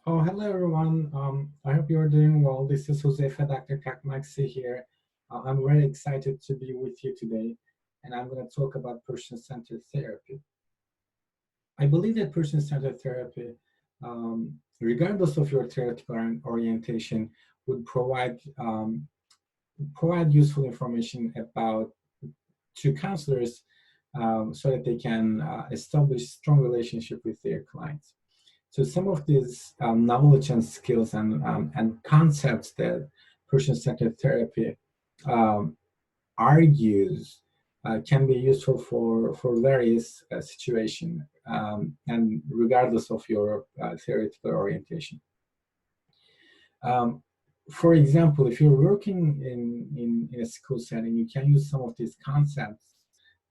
Oh, hello everyone. I hope you're doing well. This is Huzeyfe Cakmakci here. I'm very excited to be with you today, and I'm going to talk about person-centered therapy. I believe that person-centered therapy, regardless of your theoretical orientation, would provide useful information about to counselors so that they can establish strong relationship with their clients. So some of these knowledge and skills and concepts that person-centered therapy um, argues can be useful for various situations and regardless of your theoretical orientation. Um, for example, if you're working in a school setting, you can use some of these concepts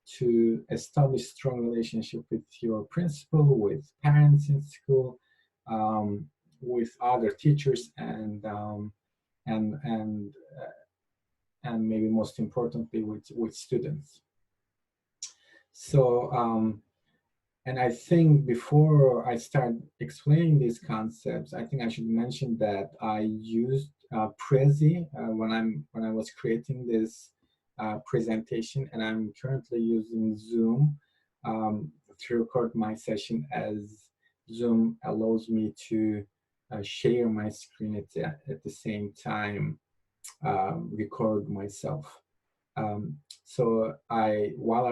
to establish strong relationship with your principal, with parents in school, with other teachers, and and uh, and maybe most importantly with students. So and I think before I start explaining these concepts, I think I should mention that I used Prezi when I was creating this presentation, and I'm currently using Zoom to record my session, as Zoom allows me to share my screen at the same time, record myself. So while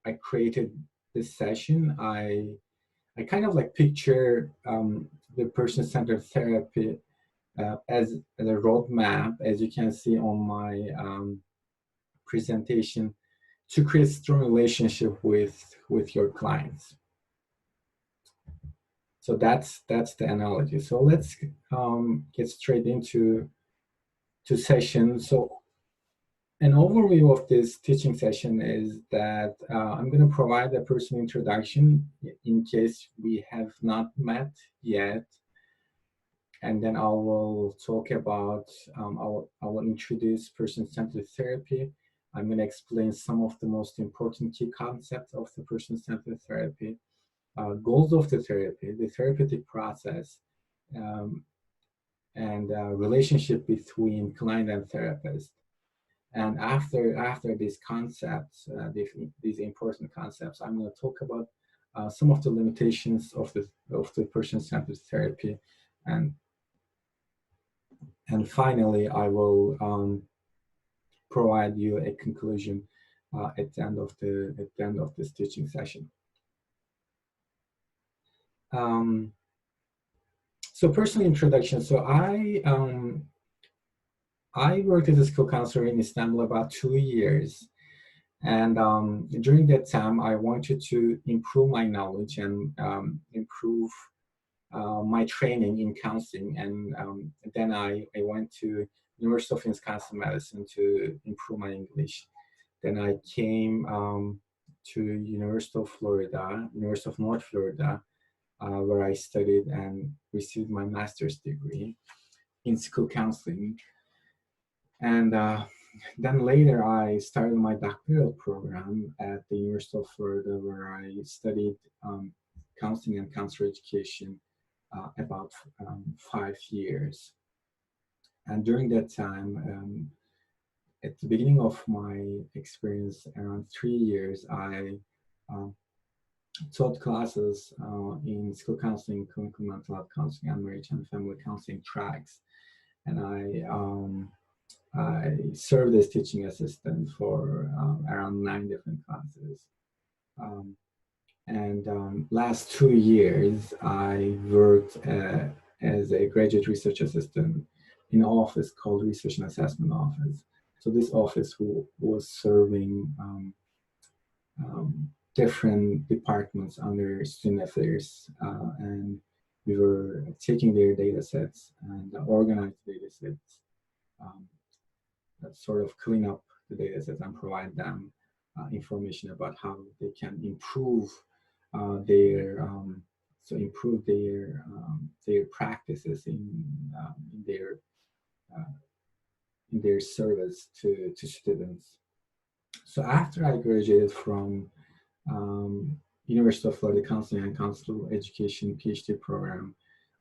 I created this session, I kind of like picture the person-centered therapy as a roadmap, as you can see on my presentation, to create strong relationship with your clients. So that's the analogy. So let's get straight into session. So an overview of this teaching session is that I'm going to provide a personal introduction in case we have not met yet, and then I will talk about, I will introduce person-centered therapy. I'm going to explain some of the most important key concepts of the person-centered therapy, goals of the therapy, the therapeutic process, um, and relationship between client and therapist. And after these concepts, these important concepts, I'm going to talk about some of the limitations of the person-centered therapy, and finally, I will provide you a conclusion at the end of this teaching session. So personal introduction. So I worked as a school counselor in Istanbul about 2 years. And during that time, I wanted to improve my knowledge and improve my training in counseling. And then I went to University of Wisconsin-Madison to improve my English. Then I came to University of Florida, University of North Florida, where I studied and received my master's degree in school counseling. And then later I started my doctoral program at the University of Florida, where I studied counseling and counselor education about 5 years. And during that time, at the beginning of my experience, around 3 years, I taught classes in school counseling, clinical mental health counseling, and marriage and family counseling tracks. And I served as teaching assistant for around 9 different classes. And last 2 years, I worked as a graduate research assistant in an office called Research and Assessment Office. So this office was serving different departments under student affairs, and we were taking their data sets and organize data sets, sort of clean up the data sets and provide them information about how they can improve their their practices in their service to students. So after I graduated from University of Florida Counseling and Counselor Education PhD program,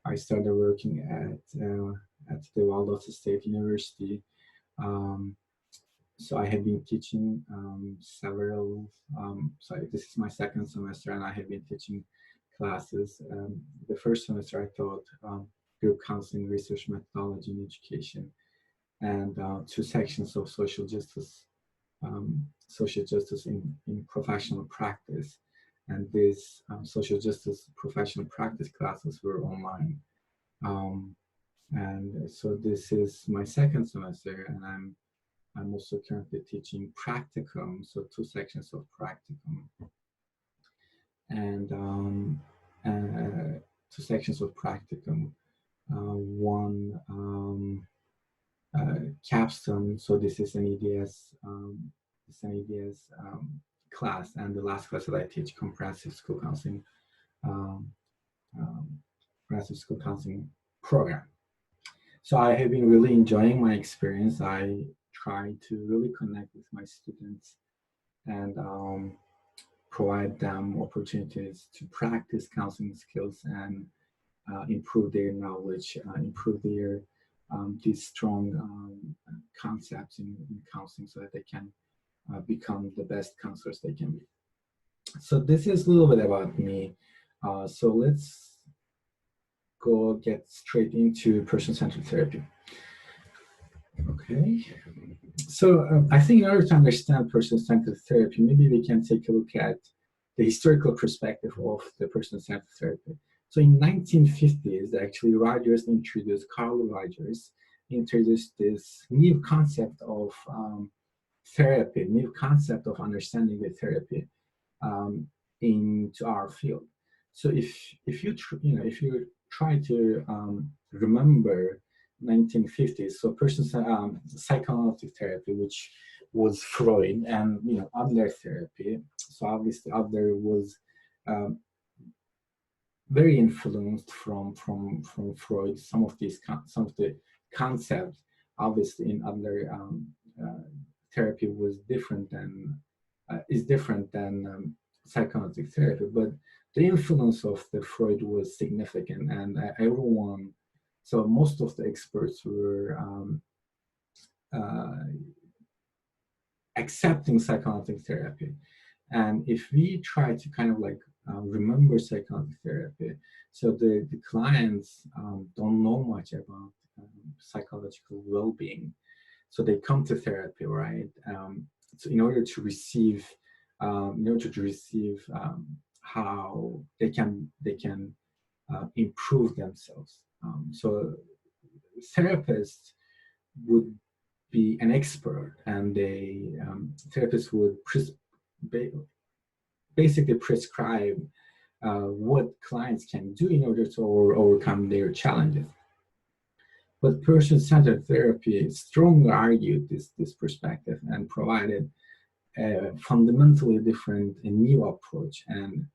I started working at the Waldorf State University. Um, so I have been teaching several. So this is my second semester, and I have been teaching classes. The first semester I taught group counseling, research methodology, and education, and two sections of social justice in professional practice. And these social justice professional practice classes were online. And so this is my second semester, and I'm also currently teaching practicum, so two sections of practicum, and two sections of practicum. One capstone, so this is an EDS, class, and the last class that I teach, comprehensive school counseling, um, comprehensive school counseling program. So I have been really enjoying my experience. I try to really connect with my students and provide them opportunities to practice counseling skills and improve their knowledge, improve their these strong concepts in counseling, so that they can become the best counselors they can be. So this is a little bit about me. So let's go get straight into person-centered therapy. Okay. So I think in order to understand person-centered therapy, maybe we can take a look at the historical perspective of the person-centered therapy. So in 1950s, actually, Carl Rogers introduced this new concept of therapy, new concept of understanding the therapy into our field. So if you try to remember 1950s, so psychoanalytic therapy, which was Freud, and Adler therapy. So obviously Adler was very influenced from Freud. Some of the concepts, obviously, in Adler therapy was different than is different than psychoanalytic therapy, but the influence of the Freud was significant, and everyone. So most of the experts were accepting psychoanalytic therapy. And if we try to kind of like remember psychoanalytic therapy, so the clients don't know much about psychological well-being. So they come to therapy, right? So in order to receive how they can improve themselves. So therapists would be an expert, and therapists would basically prescribe what clients can do in order to overcome their challenges. But person-centered therapy strongly argued this perspective and provided a fundamentally different and new approach. And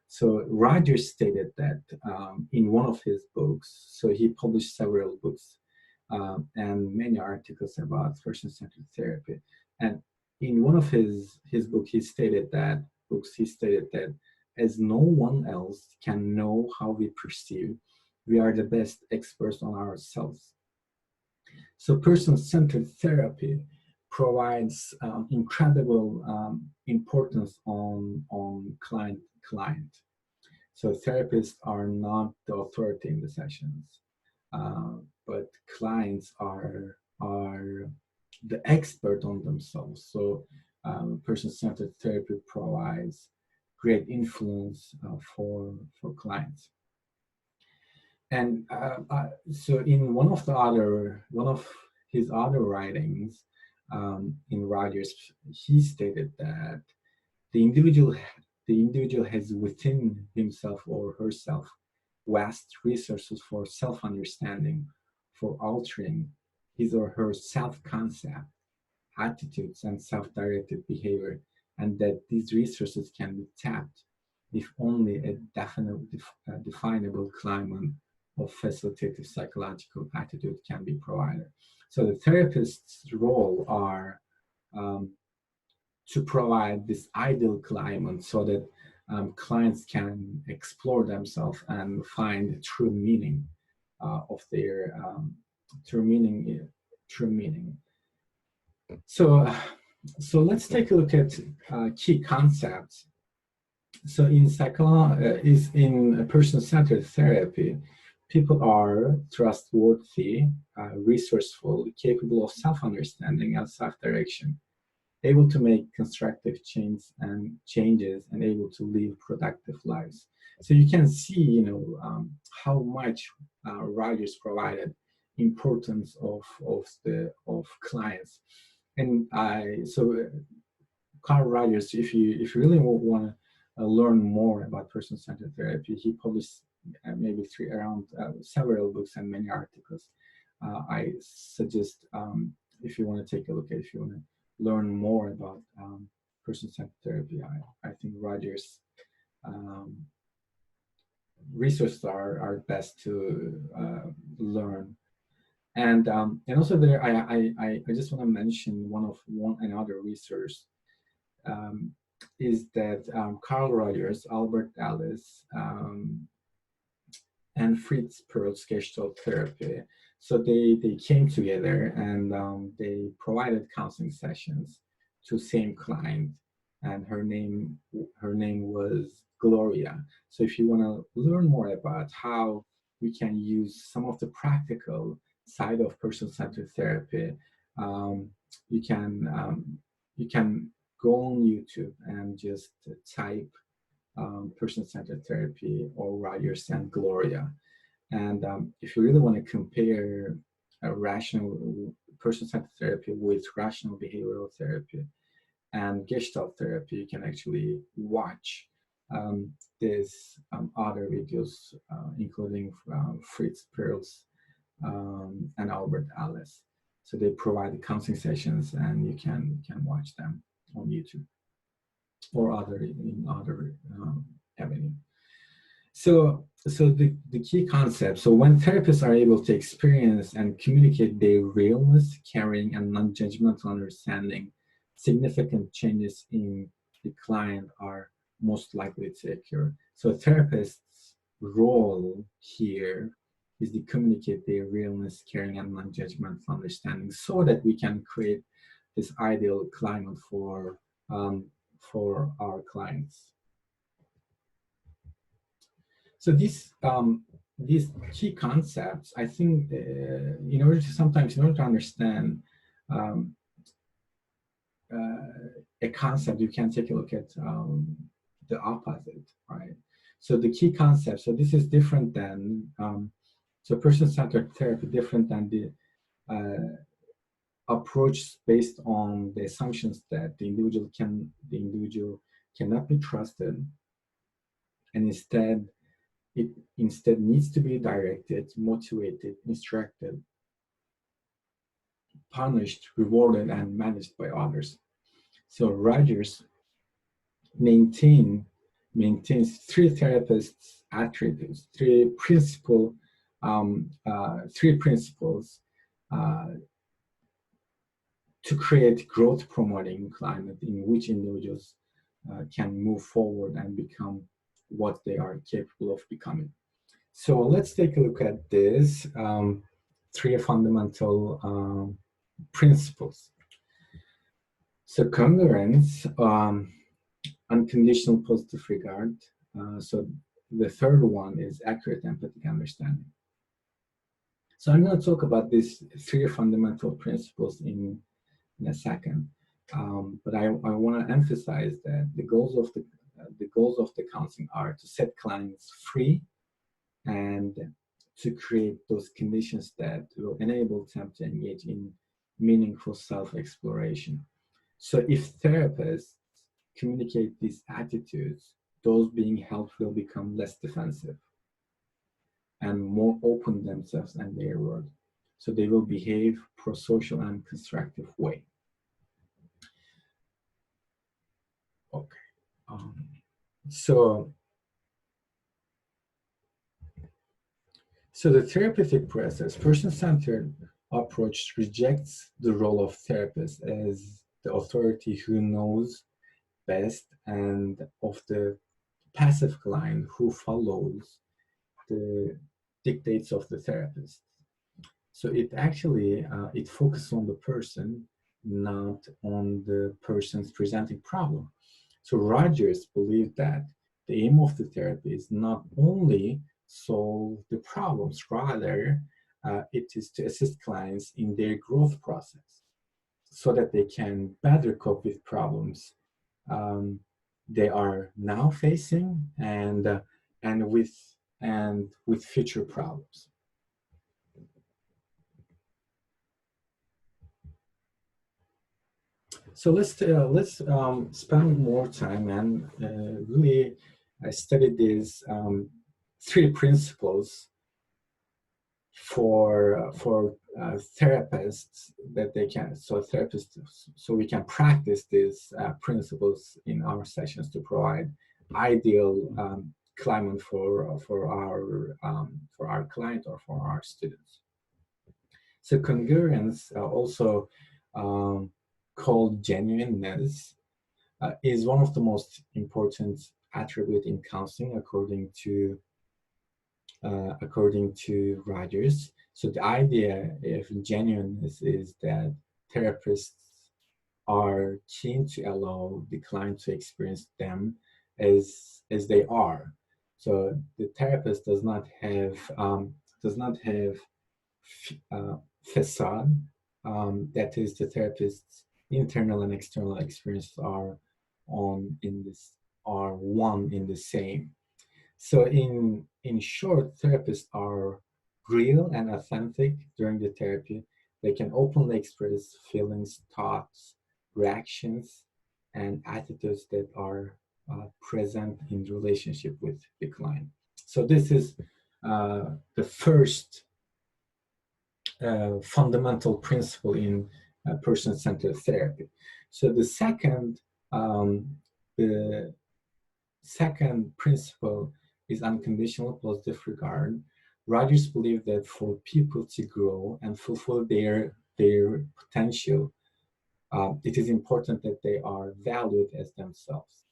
so Rogers stated that in one of his books, so he published several books and many articles about person-centered therapy. And in one of his books, he stated that as no one else can know how we perceive, we are the best experts on ourselves. So person-centered therapy provides incredible importance on client. So therapists are not the authority in the sessions, but clients are the expert on themselves. So person-centered therapy provides great influence for clients. And so in one of his other writings in Rogers, he stated that the individual has within himself or herself vast resources for self-understanding, for altering his or her self-concept, attitudes, and self-directed behavior, and that these resources can be tapped if only a definable climate of facilitative psychological attitude can be provided. So the therapist's role are to provide this ideal climate so that clients can explore themselves and find true meaning of their true meaning. True meaning. So, so let's take a look at key concepts. So in person-centered therapy, people are trustworthy, resourceful, capable of self-understanding and self-direction, able to make constructive changes, and able to live productive lives. So you can see, how much Rogers provided importance of clients, and Carl Rogers, if you really want to learn more about person-centered therapy, he published maybe several books and many articles. I suggest if you want to take a look at, if you want to learn more about person-centered therapy, I think Rogers resources are best to learn. And also there, I just want to mention another resource. Is that Carl Rogers, Albert Ellis, and Fritz Perls Gestalt therapy. So they came together and they provided counseling sessions to same client, and her name was Gloria. So if you want to learn more about how we can use some of the practical side of person-centered therapy, you can go on YouTube and just type person-centered therapy or Rogers and Gloria. And if you really want to compare a rational person-centered therapy with rational behavioral therapy and Gestalt therapy, you can actually watch these other videos, including Fritz Perls and Albert Ellis. So they provide counseling sessions, and you can watch them on YouTube or other avenue. So the key concept. So when therapists are able to experience and communicate their realness, caring, and non-judgmental understanding, significant changes in the client are most likely to occur. So a therapist's role here is to communicate their realness, caring, and non-judgmental understanding, so that we can create this ideal climate for our clients. So these key concepts, I think, in order to understand a concept, you can take a look at the opposite, right? So the key concept. So this is different than so person-centered therapy, different than the approach based on the assumptions that the individual cannot be trusted, and instead needs to be directed, motivated, instructed, punished, rewarded, and managed by others. So Rogers maintains three therapists' attributes, three principles to create growth-promoting climate in which individuals can move forward and become what they are capable of becoming. So let's take a look at this three fundamental principles. So congruence, unconditional positive regard. So the third one is accurate empathic understanding. So I'm going to talk about these three fundamental principles in a second, but I want to emphasize that the goals of the counseling are to set clients free and to create those conditions that will enable them to engage in meaningful self-exploration. So if therapists communicate these attitudes, those being helped will become less defensive and more open themselves and their world. So they will behave pro-social and constructive way. Okay. So the therapeutic process, person-centered approach rejects the role of therapist as the authority who knows best, and of the passive client who follows the dictates of the therapist. So it actually it focuses on the person, not on the person's presenting problem. So Rogers believed that the aim of the therapy is not only solve the problems, rather it is to assist clients in their growth process so that they can better cope with problems um, they are now facing and with and with future problems. So let's spend more time and really study these three principles for therapists that they can therapists so we can practice these principles in our sessions to provide ideal climate for our client or for our students. So congruence, also um, called genuineness, is one of the most important attribute in counseling according to Rogers. So the idea of genuineness is that therapists are keen to allow the client to experience them as they are. So the therapist does not have facade. That is, the therapist's internal and external experiences are one in the same. So in short, therapists are real and authentic during the therapy. They can openly express feelings, thoughts, reactions, and attitudes that are present in relationship with the client. So this is the first fundamental principle in person-centered therapy. So the second principle is unconditional positive regard. Rogers believed that for people to grow and fulfill their potential, it is important that they are valued as themselves.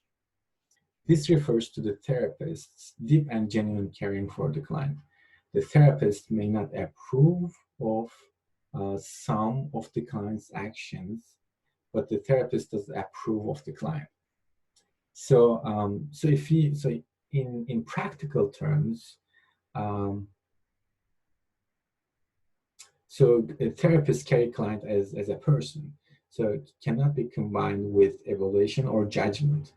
This refers to the therapist's deep and genuine caring for the client. The therapist may not approve of some of the client's actions, but the therapist does approve of the client. So in practical terms, um, so a therapist carry client as a person. So it cannot be combined with evaluation or judgment.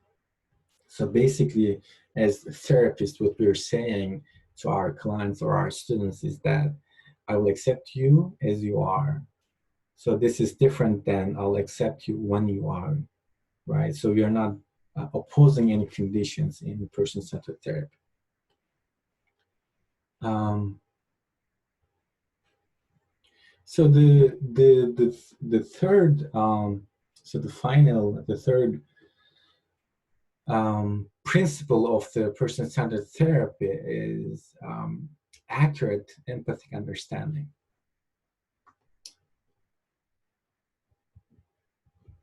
So basically, as therapists, what we're saying to our clients or our students is that I will accept you as you are. So this is different than I'll accept you when you are, right? So we are not opposing any conditions in person-centered therapy. Um, so the third the third principle of the person-centered therapy is accurate empathic understanding.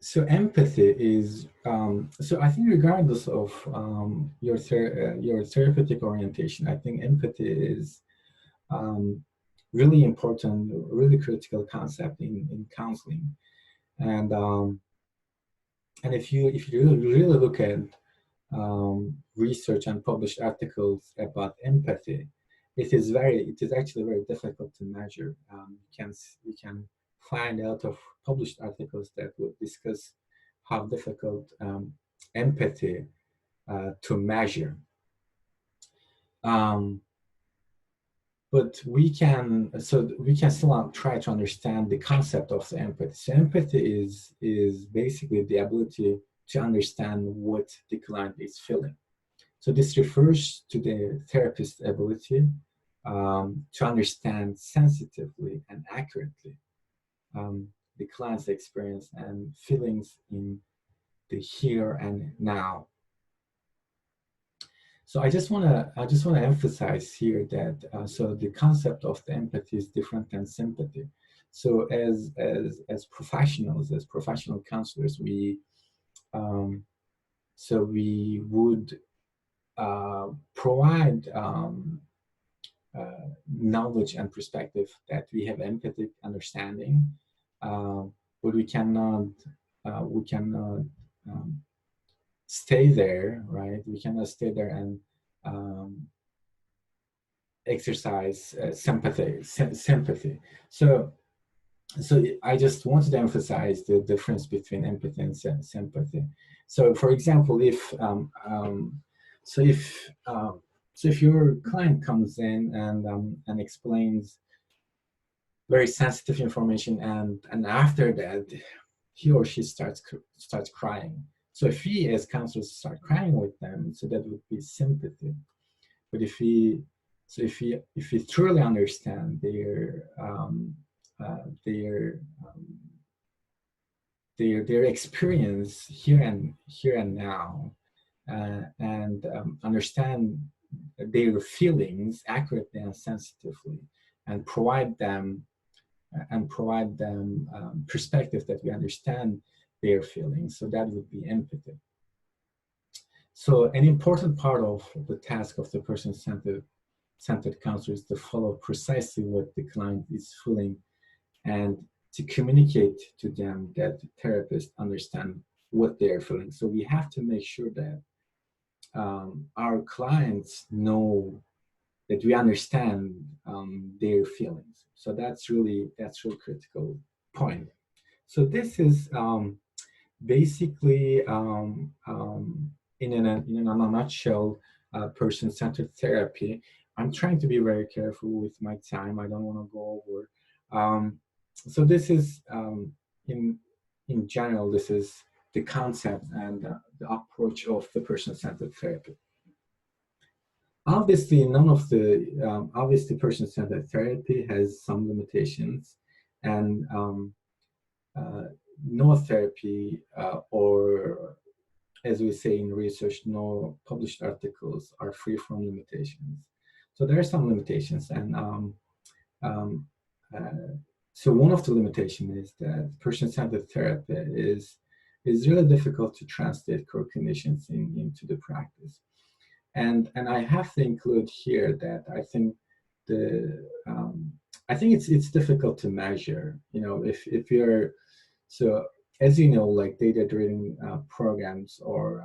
So empathy is so I think regardless of your therapeutic orientation, I think empathy is um, really important, really critical concept in counseling. And and if you really look at research and published articles about empathy, it is actually very difficult to measure. You can find out of published articles that would discuss how difficult empathy to measure. Um, but we can still try to understand the concept of the empathy. So empathy is basically the ability to understand what the client is feeling. So this refers to the therapist's ability to understand sensitively and accurately the client's experience and feelings in the here and now. So I just want to emphasize here that so the concept of the empathy is different than sympathy. So as professionals, as professional counselors, um, we would provide knowledge and perspective that we have empathic understanding, but we cannot stay there, right? We cannot stay there and um, exercise sympathy. So I just wanted to emphasize the difference between empathy and sympathy. So, for example, so if so if your client comes in and explains very sensitive information, and after that he or she starts crying. So if we as counselors start crying with them, so that would be sympathy. But if we truly understand their their experience here and now, and understand their feelings accurately and sensitively, and provide them perspective that we understand their feelings, so that would be empathy. So an important part of the task of the person-centered counselor is to follow precisely what the client is feeling, and to communicate to them that the therapist understand what they're feeling. So we have to make sure that our clients know that we understand their feelings. So that's really critical point. So this is basically in a nutshell, person-centered therapy. I'm trying to be very careful with my time. I don't want to go over. So this is in general, this is the concept and the approach of the person-centered therapy. Obviously, obviously person-centered therapy has some limitations, and no therapy, or as we say in research, no published articles are free from limitations. So there are some limitations, and um, uh, so one of the limitations is that person-centered therapy is really difficult to translate core conditions into the practice. And I have to include here that the I think it's difficult to measure. If you're so, as you know, like data-driven programs, or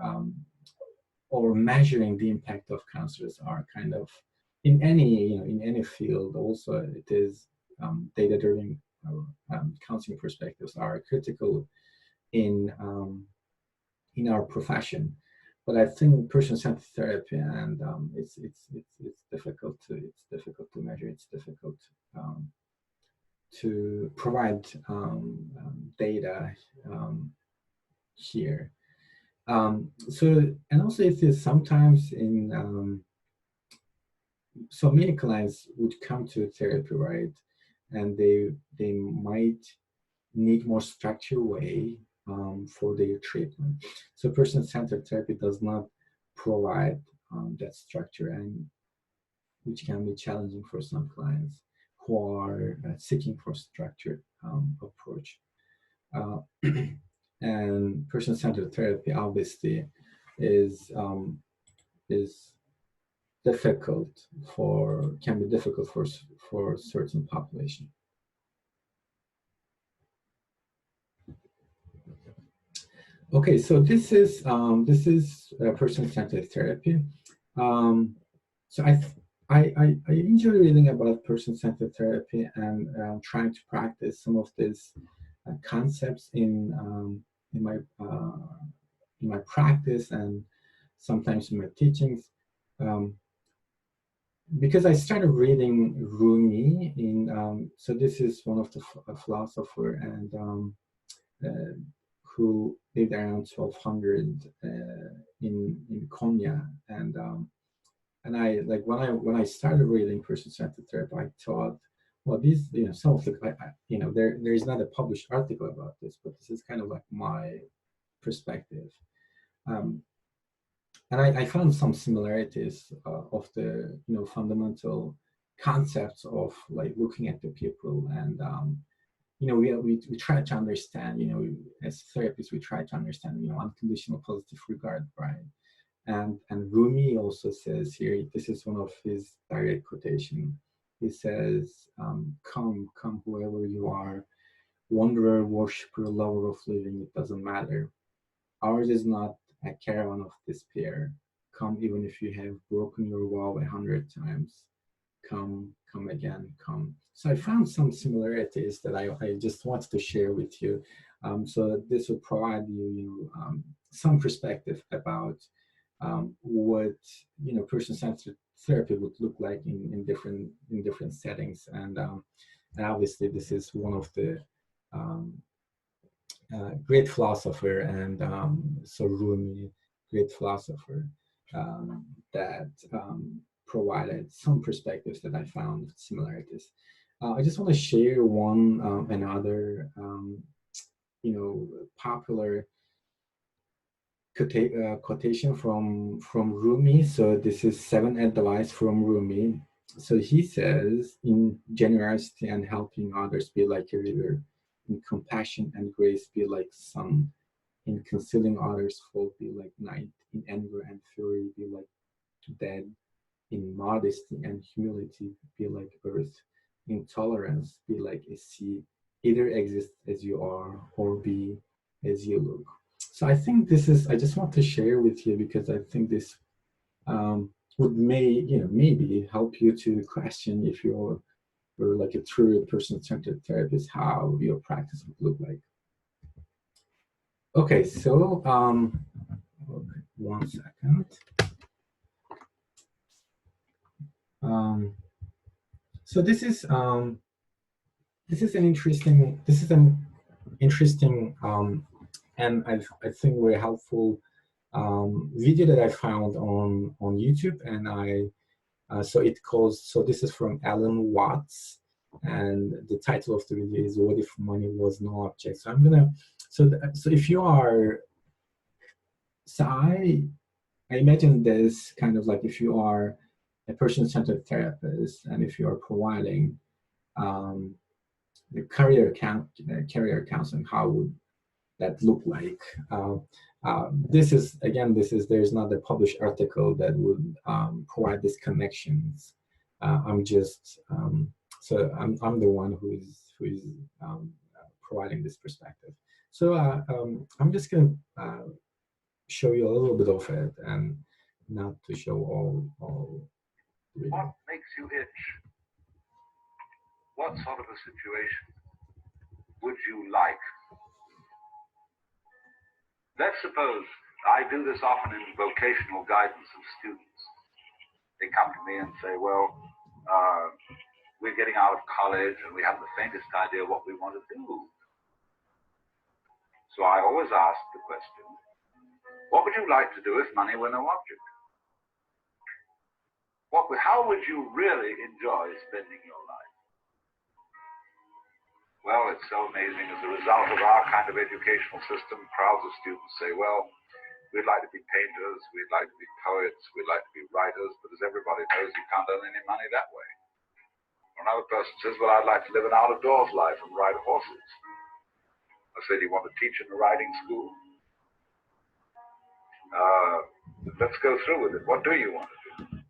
measuring the impact of counselors are kind of in any field. Also, it is data-driven counseling perspectives are critical in our profession. But I think person-centered therapy, and it's difficult to measure. It's difficult to provide data here. And also it is sometimes so many clients would come to therapy, right? And they might need more structured way for their treatment. So person-centered therapy does not provide that structure, and which can be challenging for some clients who are seeking for structured approach. Uh, and person-centered therapy obviously is difficult can be difficult for certain population. Okay, so this is person-centered therapy. So I enjoy reading about person-centered therapy, and trying to practice some of these concepts in my practice, and sometimes in my teachings. Because I started reading Rumi so this is one of the philosopher, and who lived around 1200 in Konya, and I like when I started reading person-centered therapy, I thought, well, these some of the there is not a published article about this, but this is kind of like my perspective. And I found some similarities of the fundamental concepts of like looking at the people, and we try to understand, as therapists we try to understand unconditional positive regard, right? And Rumi also says here, this is one of his direct quotation. He says, come, come, whoever you are, wanderer, worshiper, lover of living, it doesn't matter. Ours is not a caravan of despair. Come, even if you have broken your vow 100 times. Come, come again, come. So I found some similarities that I just wanted to share with you. So this will provide you, some perspective about what person-centered therapy would look like in different settings, and obviously this is one of the um, great philosopher, and so Rumi, great philosopher, that provided some perspectives that I found similarities. I just want to share one another popular quotation from Rumi. So this is 7 advice from Rumi. So he says, in generosity and helping others, be like a river. In compassion and grace, be like sun. In concealing others' fault, be like night. In anger and fury, be like dead. In modesty and humility, be like earth. In tolerance, be like a sea. Either exist as you are or be as you look. So I think this is, I just want to share with you because I think this would maybe help you to question if you're like a true person-centered therapist, how your practice would look like. Okay, so okay, 1 second. So this is an interesting and I think very helpful video that I found on YouTube, and so this is from Alan Watts, and the title of the video is "What if money was no object?" So I'm gonna so if you are so I imagine this kind of like if you are a person-centered therapist and if you are providing um, the career counseling, how would that look like? There's not a published article that would provide these connections. I'm just I'm the one who is providing this perspective. So I'm just going to show you a little bit of it, and not to show all. What makes you itch? What sort of a situation would you like? Let's suppose I do this often in vocational guidance of students. They come to me and say, well, we're getting out of college and we haven't the faintest idea what we want to do. So I always ask the question, what would you like to do if money were no object? How would you really enjoy spending your life? Well, it's so amazing. As a result of our kind of educational system, crowds of students say, well, we'd like to be painters, we'd like to be poets, we'd like to be writers, but as everybody knows, you can't earn any money that way. Another person says, well, I'd like to live an out-of-doors life and ride horses. I say, do you want to teach in a riding school? Let's go through with it. What do you want to do?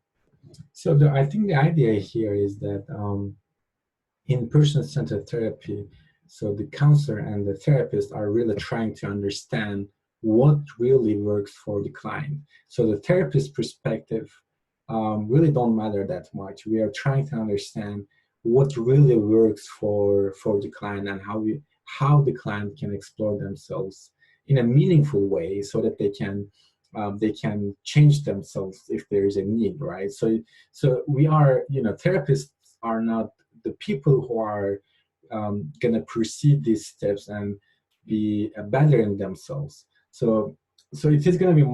So I think the idea here is that in person-centered therapy, so the counselor and the therapist are really trying to understand what really works for the client. So the therapist perspective really don't matter that much. We are trying to understand what really works for the client, and how the client can explore themselves in a meaningful way, so that they can change themselves if there is a need, right? So we are, therapists are not the people who are going to proceed these steps and be better in themselves. So it is going to be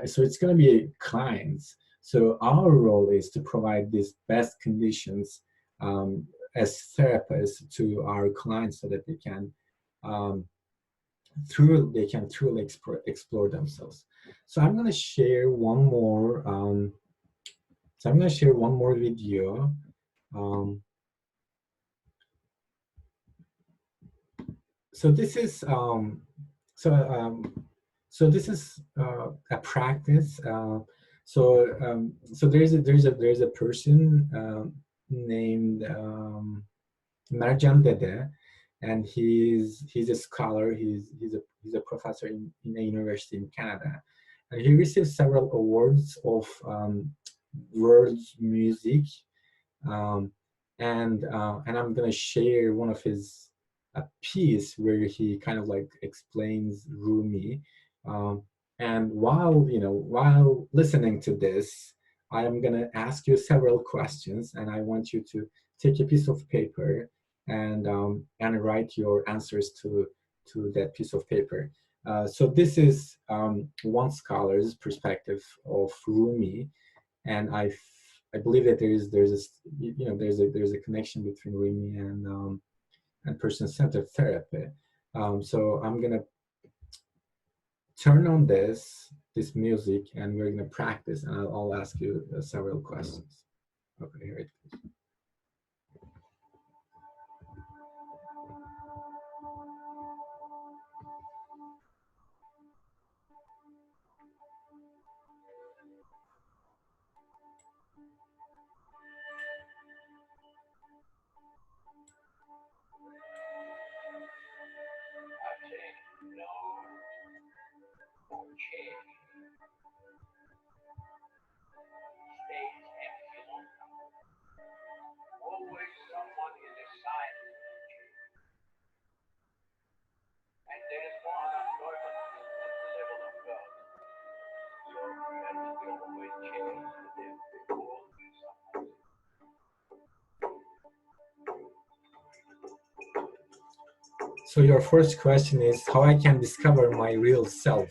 it's going to be clients. So our role is to provide these best conditions as therapists to our clients, so that they can truly explore themselves. So I'm going to share one more. Video. So this is so So this is a practice. So there's a person named Marjan Dede, and he's a scholar. He's a professor in a university in Canada, and he received several awards of world music. Um, and I'm gonna share one of his piece where he kind of like explains Rumi. Um, and while listening to this, I am gonna ask you several questions, and I want you to take a piece of paper and write your answers to that piece of paper. So this is one scholar's perspective of Rumi, and I believe that there's a connection between Rumi and person-centered therapy. So I'm gonna turn on this music, and we're gonna practice, and I'll ask you several questions. Okay, here it goes. So your first question is how I can discover my real self.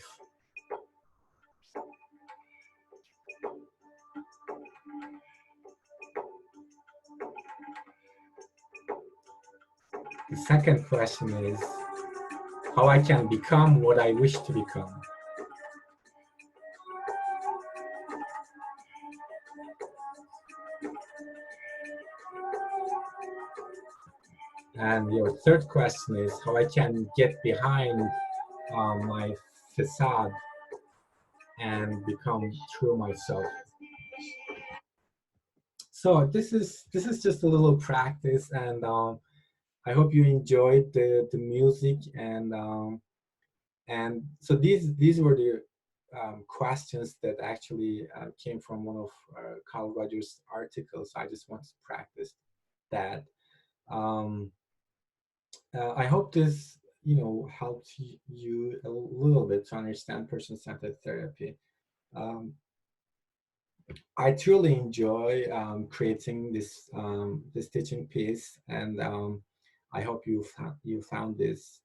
The second question is how I can become what I wish to become. And your third question is how I can get behind my facade and become true myself. So this is just a little practice, and I hope you enjoyed the music, and so these were the questions that actually came from one of Carl Rogers' articles. I just want to practice that. I hope this helped you a little bit to understand person-centered therapy. I truly enjoy creating this teaching piece, and I hope you found this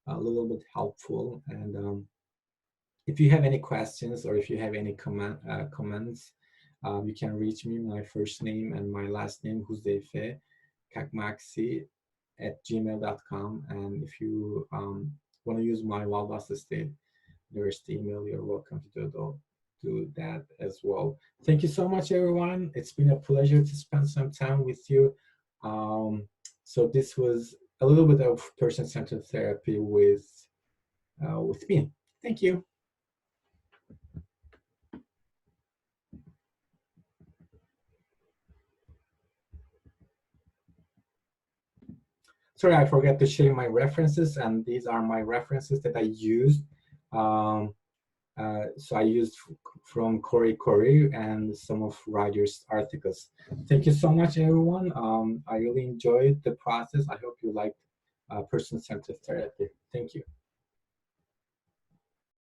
a little bit helpful. And if you have any questions or if you have any comments, you can reach me. My first name and my last name, Huzeyfe Cakmakci @gmail.com. And if you want to use my Valdosta State University email, you're welcome to do that as well. Thank you so much, everyone. It's been a pleasure to spend some time with you. So this was a little bit of person-centered therapy with me. Thank you. Sorry, I forgot to share my references, and these are my references that I used. So I used from Corey and some of Roger's articles. Thank you so much, everyone. I really enjoyed the process. I hope you liked person-centered therapy. Thank you.